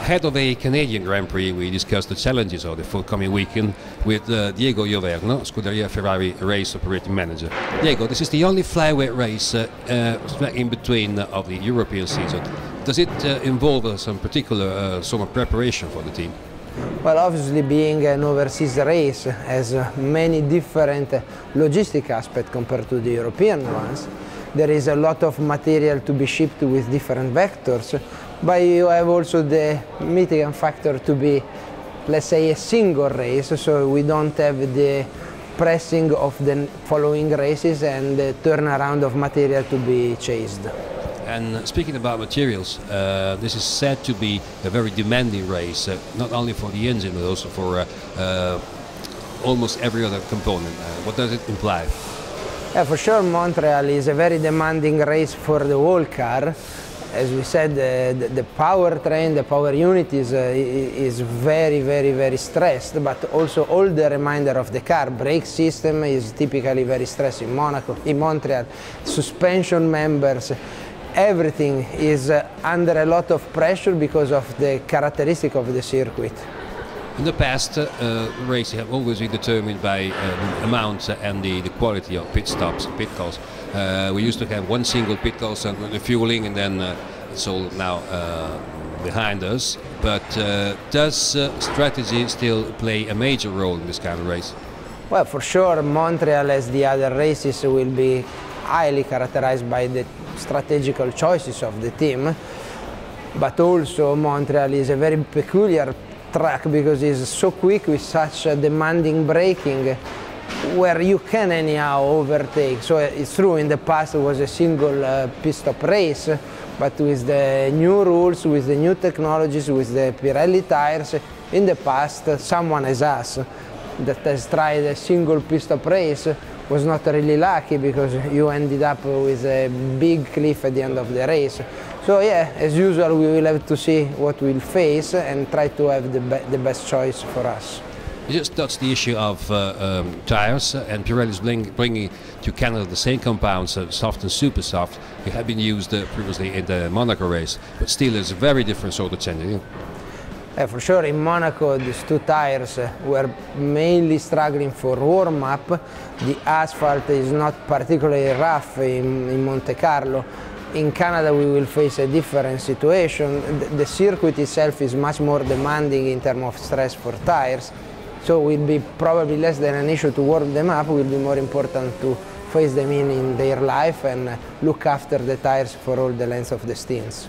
Ahead of a Canadian Grand Prix, we discussed the challenges of the forthcoming weekend with Diego Ioverno, Scuderia Ferrari race operating manager. Diego, this is the only flyweight race in between of the European season. Does it involve some particular sort of preparation for the team? Well, obviously being an overseas race has many different logistic aspects compared to the European ones. There is a lot of material to be shipped with different vectors, but you have also the mitigant factor to be, let's say, a single race, so we don't have the pressing of the following races and the turnaround of material to be chased. And speaking about materials, this is said to be a very demanding race, not only for the engine but also for almost every other component. What does it imply? Yeah, for sure, Montreal is a very demanding race for the whole car. As we said, the powertrain, the power unit is very stressed, but also all the remainder of the car. Brake system is typically very stressed in Montreal. Suspension members, everything is under a lot of pressure because of the characteristic of the circuit. In the past, races have always been determined by the amount and the quality of pit stops, pit calls. We used to have one single pit call and the fueling, and then it's all now behind us. But does strategy still play a major role in this kind of race? Well, for sure, Montreal, as the other races, will be highly characterized by the strategical choices of the team. But also, Montreal is a very peculiar track because it's so quick with such a demanding braking where you can anyhow overtake. So it's true, in the past it was a single pit stop race, but with the new rules, with the new technologies, with the Pirelli tires, in the past someone as us that has tried a single pit stop race was not really lucky because you ended up with a big cliff at the end of the race. So yeah, as usual, we will have to see what we'll face and try to have the best choice for us. You just touched the issue of tires, and Pirelli is bringing to Canada the same compounds, soft and super soft. They have been used previously in the Monaco race, but still it's a very different sort of changing. For sure, in Monaco, these two tires were mainly struggling for warm-up. The asphalt is not particularly rough in Monte Carlo. In Canada, we will face a different situation. The circuit itself is much more demanding in terms of stress for tires, so it will be probably less than an issue to warm them up. It will be more important to face them in their life and look after the tires for all the length of the stints.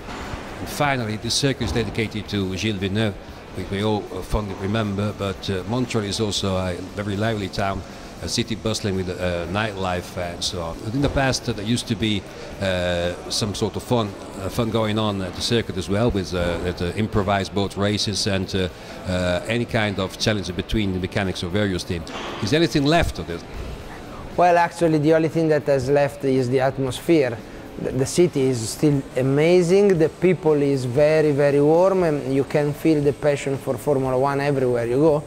And finally, the circuit is dedicated to Gilles Villeneuve, which we all fondly remember, but Montreal is also a very lively town, a city bustling with nightlife and so on. In the past, there used to be some sort of fun going on at the circuit as well, with improvised boat races and any kind of challenge between the mechanics of various teams. Is anything left of this? Well, actually, the only thing that has left is the atmosphere. The city is still amazing, the people is very warm, and you can feel the passion for Formula One everywhere you go.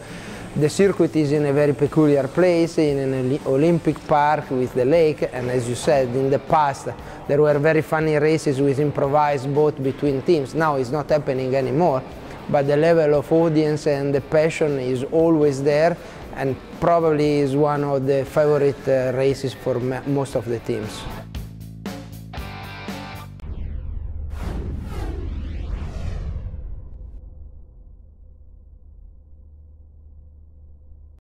The circuit is in a very peculiar place, in an Olympic park with the lake, and as you said, in the past there were very funny races with improvised boats between teams. Now it's not happening anymore, but the level of audience and the passion is always there, and probably is one of the favorite races for most of the teams.